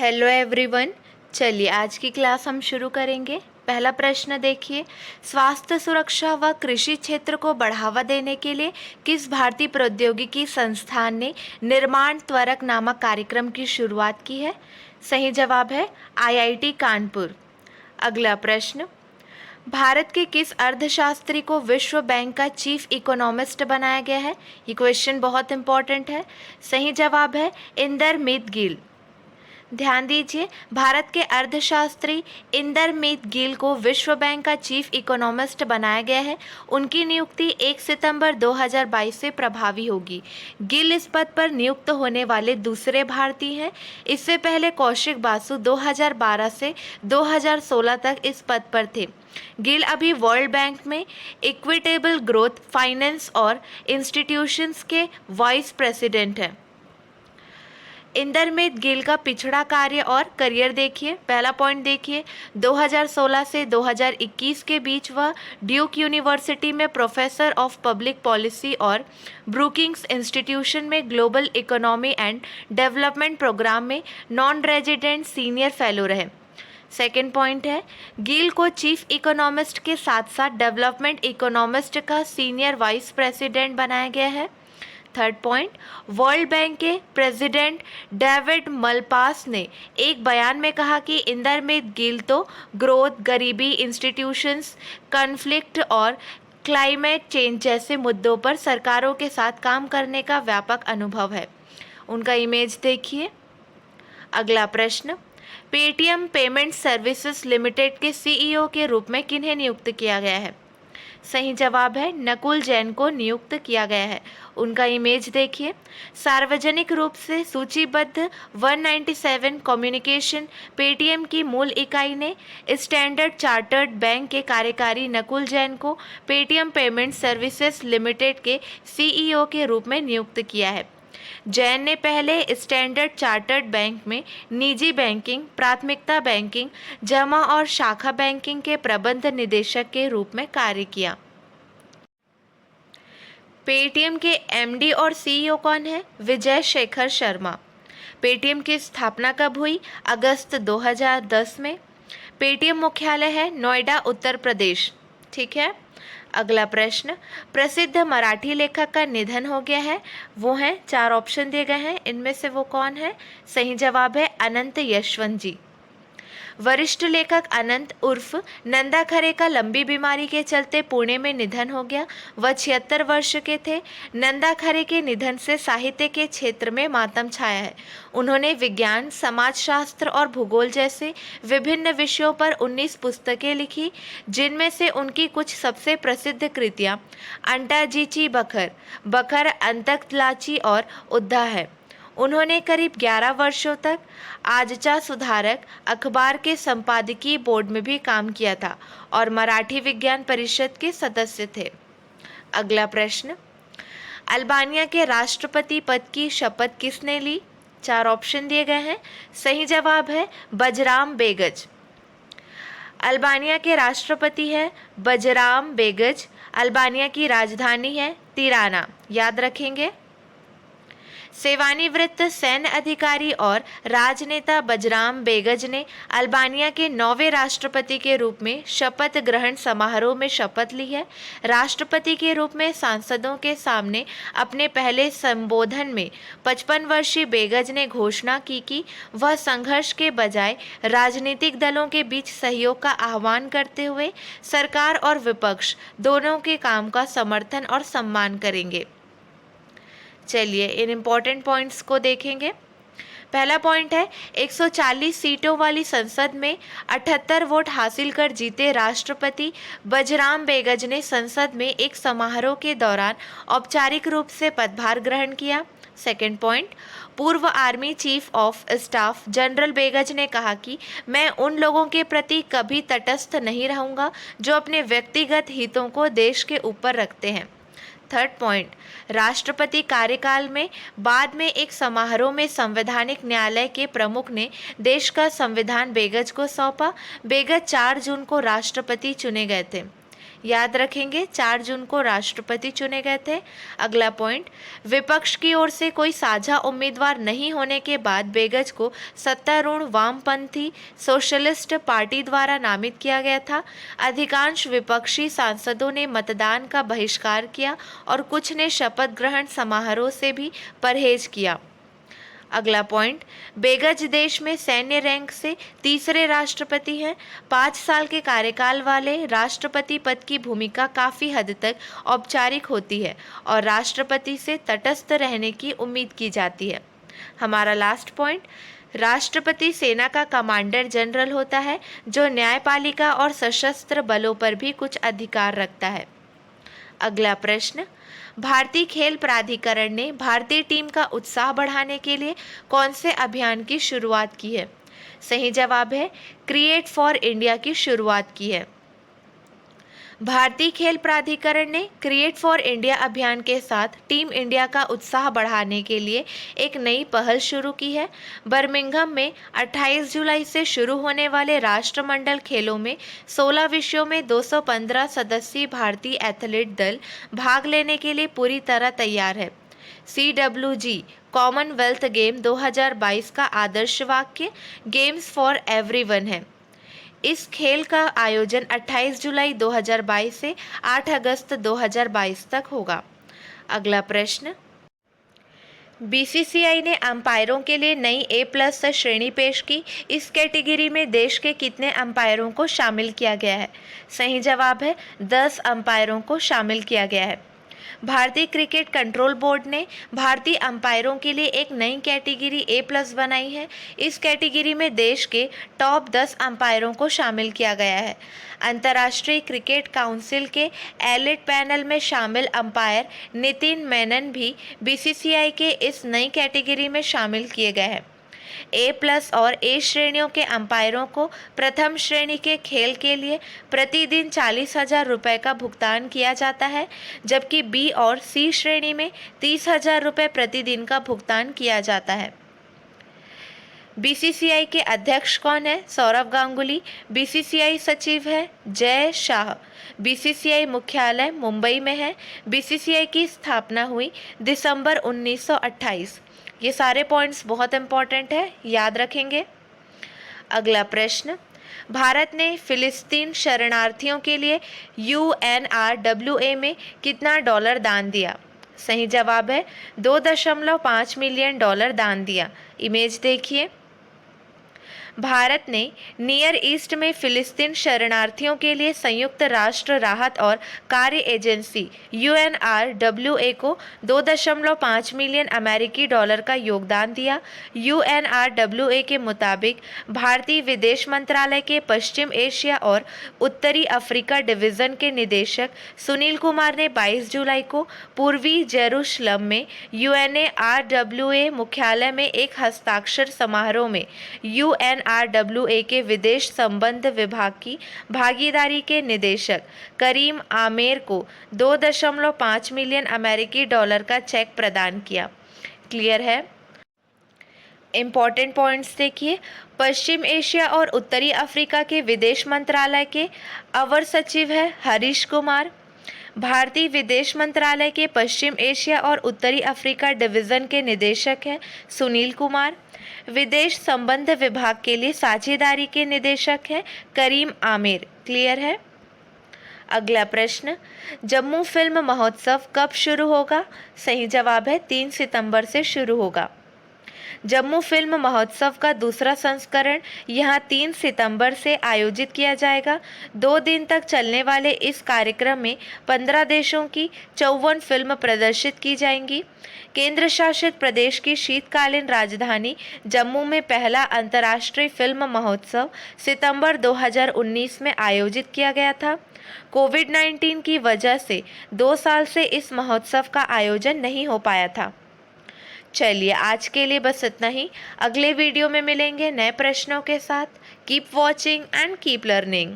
Hello everyone. चलिए आज की क्लास हम शुरू करेंगे। पहला प्रश्न देखिए, स्वास्थ्य सुरक्षा व कृषि क्षेत्र को बढ़ावा देने के लिए किस भारतीय प्रौद्योगिकी संस्थान ने निर्माण त्वरक नामक कार्यक्रम की शुरुआत की है? सही जवाब है आईआईटी कानपुर। अगला प्रश्न, भारत के किस अर्थशास्त्री को विश्व बैंक का चीफ इकोनॉमिस्ट बनाया गया है? ये क्वेश्चन बहुत इंपॉर्टेंट है। सही जवाब है इंदरमीत गिल। ध्यान दीजिए, भारत के अर्थशास्त्री इंदरमीत गिल को विश्व बैंक का चीफ इकोनॉमिस्ट बनाया गया है। उनकी नियुक्ति 1 सितंबर 2022 से प्रभावी होगी। गिल इस पद पर नियुक्त होने वाले दूसरे भारतीय हैं। इससे पहले कौशिक बासु 2012 से 2016 तक इस पद पर थे। गिल अभी वर्ल्ड बैंक में इक्विटेबल ग्रोथ फाइनेंस और इंस्टीट्यूशंस के वाइस प्रेसिडेंट हैं। इंदरमीत गिल का पिछड़ा कार्य और करियर देखिए। पहला पॉइंट देखिए, 2016 से 2021 के बीच वह ड्यूक यूनिवर्सिटी में प्रोफेसर ऑफ पब्लिक पॉलिसी और ब्रुकिंग्स इंस्टीट्यूशन में global economy and development program में नॉन रेजिडेंट सीनियर फेलो रहे। सेकेंड पॉइंट है, गिल को चीफ इकोनॉमिस्ट के साथ साथ डेवलपमेंट इकोनॉमिस्ट का सीनियर वाइस प्रेसिडेंट बनाया गया है। थर्ड पॉइंट, वर्ल्ड बैंक के प्रेसिडेंट डेविड मलपास ने एक बयान में कहा कि इंदरमीत गिल तो ग्रोथ, गरीबी, इंस्टीट्यूशंस, कॉन्फ्लिक्ट और क्लाइमेट चेंज जैसे मुद्दों पर सरकारों के साथ काम करने का व्यापक अनुभव है। उनका इमेज देखिए। अगला प्रश्न, पेटीएम पेमेंट सर्विसेज लिमिटेड के सीईओ के रूप में किन्हें नियुक्त किया गया है? सही जवाब है नकुल जैन को नियुक्त किया गया है। उनका इमेज देखिए। सार्वजनिक रूप से सूचीबद्ध 197 कम्युनिकेशन पेटीएम की मूल इकाई ने स्टैंडर्ड चार्टर्ड बैंक के कार्यकारी नकुल जैन को पेटीएम पेमेंट सर्विसेज लिमिटेड के सीईओ के रूप में नियुक्त किया है। जैन ने पहले स्टैंडर्ड चार्टर्ड बैंक में निजी बैंकिंग, प्राथमिकता बैंकिंग, जमा और शाखा बैंकिंग के प्रबंध निदेशक के रूप में कार्य किया। पेटीएम के एमडी और सीईओ कौन है? विजय शेखर शर्मा। पेटीएम की स्थापना कब हुई? अगस्त 2010 में। पेटीएम मुख्यालय है नोएडा, उत्तर प्रदेश। ठीक है। अगला प्रश्न, प्रसिद्ध मराठी लेखक का निधन हो गया है। वो हैं, 4 ऑप्शन दिए गए हैं, इनमें से वो कौन है? सही जवाब है अनंत यशवंत जी। वरिष्ठ लेखक अनंत उर्फ नंदा खरे का लंबी बीमारी के चलते पुणे में निधन हो गया। वह 76 वर्ष के थे। नंदा खरे के निधन से साहित्य के क्षेत्र में मातम छाया है। उन्होंने विज्ञान, समाजशास्त्र और भूगोल जैसे विभिन्न विषयों पर 19 पुस्तकें लिखी, जिनमें से उनकी कुछ सबसे प्रसिद्ध कृतियाँ अंटाजीची बखर, बखर अंतकलाची और उद्धा है। उन्होंने करीब 11 वर्षों तक आजचा सुधारक अखबार के संपादकीय बोर्ड में भी काम किया था और मराठी विज्ञान परिषद के सदस्य थे। अगला प्रश्न, अल्बानिया के राष्ट्रपति पद की शपथ किसने ली? 4 ऑप्शन दिए गए हैं। सही जवाब है बजराम बेगज। अल्बानिया के राष्ट्रपति है बजराम बेगज। अल्बानिया की राजधानी है तिराना। याद रखेंगे। सेवानिवृत्त सैन्य अधिकारी और राजनेता बजराम बेगज ने अल्बानिया के 9वें राष्ट्रपति के रूप में शपथ ग्रहण समारोह में शपथ ली है। राष्ट्रपति के रूप में सांसदों के सामने अपने पहले संबोधन में 55 वर्षीय बेगज ने घोषणा की कि वह संघर्ष के बजाय राजनीतिक दलों के बीच सहयोग का आह्वान करते हुए सरकार और विपक्ष दोनों के काम का समर्थन और सम्मान करेंगे। चलिए इन इम्पॉर्टेंट पॉइंट्स को देखेंगे। पहला पॉइंट है, 140 सीटों वाली संसद में 78 वोट हासिल कर जीते राष्ट्रपति बजराम बेगज ने संसद में एक समारोह के दौरान औपचारिक रूप से पदभार ग्रहण किया। सेकेंड पॉइंट, पूर्व army chief of staff general बेगज ने कहा कि मैं उन लोगों के प्रति कभी तटस्थ नहीं रहूँगा जो अपने व्यक्तिगत हितों को देश के ऊपर रखते हैं। थर्ड पॉइंट, राष्ट्रपति कार्यकाल में बाद में एक समारोह में संवैधानिक न्यायालय के प्रमुख ने देश का संविधान बेगज को सौंपा। बेगज 4 जून को राष्ट्रपति चुने गए थे। याद रखेंगे 4 जून को राष्ट्रपति चुने गए थे। अगला पॉइंट, विपक्ष की ओर से कोई साझा उम्मीदवार नहीं होने के बाद बेगज को सत्तारूढ़ वामपंथी सोशलिस्ट पार्टी द्वारा नामित किया गया था। अधिकांश विपक्षी सांसदों ने मतदान का बहिष्कार किया और कुछ ने शपथ ग्रहण समारोह से भी परहेज किया। अगला पॉइंट, बेगज देश में सैन्य रैंक से तीसरे राष्ट्रपति हैं। 5 साल के कार्यकाल वाले राष्ट्रपति पद की भूमिका काफ़ी हद तक औपचारिक होती है और राष्ट्रपति से तटस्थ रहने की उम्मीद की जाती है। हमारा लास्ट पॉइंट, राष्ट्रपति सेना का कमांडर जनरल होता है जो न्यायपालिका और सशस्त्र बलों पर भी कुछ अधिकार रखता है। अगला प्रश्न, भारतीय खेल प्राधिकरण ने भारतीय टीम का उत्साह बढ़ाने के लिए कौन से अभियान की शुरुआत की है? सही जवाब है क्रिएट फॉर इंडिया की शुरुआत की है। भारतीय खेल प्राधिकरण ने क्रिएट फॉर इंडिया अभियान के साथ टीम इंडिया का उत्साह बढ़ाने के लिए एक नई पहल शुरू की है। बर्मिंघम में 28 जुलाई से शुरू होने वाले राष्ट्रमंडल खेलों में 16 विषयों में 215 सदस्यीय भारतीय एथलीट दल भाग लेने के लिए पूरी तरह तैयार है। CWG कॉमनवेल्थ गेम 2022 का आदर्श वाक्य गेम्स फॉर एवरीवन है। इस खेल का आयोजन 28 जुलाई 2022 से 8 अगस्त 2022 तक होगा। अगला प्रश्न, BCCI ने अंपायरों के लिए नई A+ श्रेणी पेश की। इस कैटेगरी में देश के कितने अंपायरों को शामिल किया गया है? सही जवाब है 10 अंपायरों को शामिल किया गया है। भारतीय क्रिकेट कंट्रोल बोर्ड ने भारतीय अंपायरों के लिए एक नई कैटेगरी A+ बनाई है। इस कैटेगरी में देश के टॉप 10 अंपायरों को शामिल किया गया है। अंतर्राष्ट्रीय क्रिकेट काउंसिल के एलिट पैनल में शामिल अंपायर नितिन मेनन भी BCCI के इस नई कैटेगरी में शामिल किए गए हैं। A+ और A श्रेणियों के अंपायरों को प्रथम श्रेणी के खेल के लिए प्रतिदिन 40,000 रुपये का भुगतान किया जाता है, जबकि B और C श्रेणी में 30,000 रुपये प्रतिदिन का भुगतान किया जाता है। BCCI के अध्यक्ष कौन है? सौरव गांगुली। BCCI सचिव है जय शाह। BCCI मुख्यालय मुंबई में है। BCCI की स्थापना हुई दिसंबर 1928। ये सारे पॉइंट्स बहुत इंपॉर्टेंट है, याद रखेंगे। अगला प्रश्न, भारत ने फिलिस्तीन शरणार्थियों के लिए UNRWA में कितना डॉलर दान दिया? सही जवाब है 2.5 मिलियन डॉलर दान दिया। इमेज देखिए, भारत ने नियर ईस्ट में फिलिस्तीन शरणार्थियों के लिए संयुक्त राष्ट्र राहत और कार्य एजेंसी UNRWA को 2.5 मिलियन अमेरिकी डॉलर का योगदान दिया। UNRWA के मुताबिक भारतीय विदेश मंत्रालय के पश्चिम एशिया और उत्तरी अफ्रीका डिवीज़न के निदेशक सुनील कुमार ने 22 जुलाई को पूर्वी जेरूशलम में UNRWA मुख्यालय में एक हस्ताक्षर समारोह में UNRWA के विदेश संबंध विभाग की भागीदारी के निदेशक करीम आमेर को 2.5 मिलियन अमेरिकी डॉलर का चेक प्रदान किया। क्लियर है? इम्पॉर्टेंट पॉइंट्स देखिए, पश्चिम एशिया और उत्तरी अफ्रीका के विदेश मंत्रालय के अवर सचिव है हरीश कुमार। भारतीय विदेश मंत्रालय के पश्चिम एशिया और उत्तरी अफ्रीका डिवीज़न के निदेशक हैं सुनील कुमार। विदेश संबंध विभाग के लिए साझेदारी के निदेशक हैं करीम आमिर। क्लियर है? अगला प्रश्न, जम्मू फिल्म महोत्सव कब शुरू होगा? सही जवाब है 3 सितंबर से शुरू होगा। जम्मू फिल्म महोत्सव का दूसरा संस्करण यहाँ 3 सितंबर से आयोजित किया जाएगा। 2 दिन तक चलने वाले इस कार्यक्रम में 15 देशों की 54 फिल्म प्रदर्शित की जाएंगी। केंद्र शासित प्रदेश की शीतकालीन राजधानी जम्मू में पहला अंतर्राष्ट्रीय फिल्म महोत्सव सितंबर 2019 में आयोजित किया गया था। कोविड-19 की वजह से 2 साल से इस महोत्सव का आयोजन नहीं हो पाया था। चलिए आज के लिए बस इतना ही। अगले वीडियो में मिलेंगे नए प्रश्नों के साथ। Keep watching and keep learning.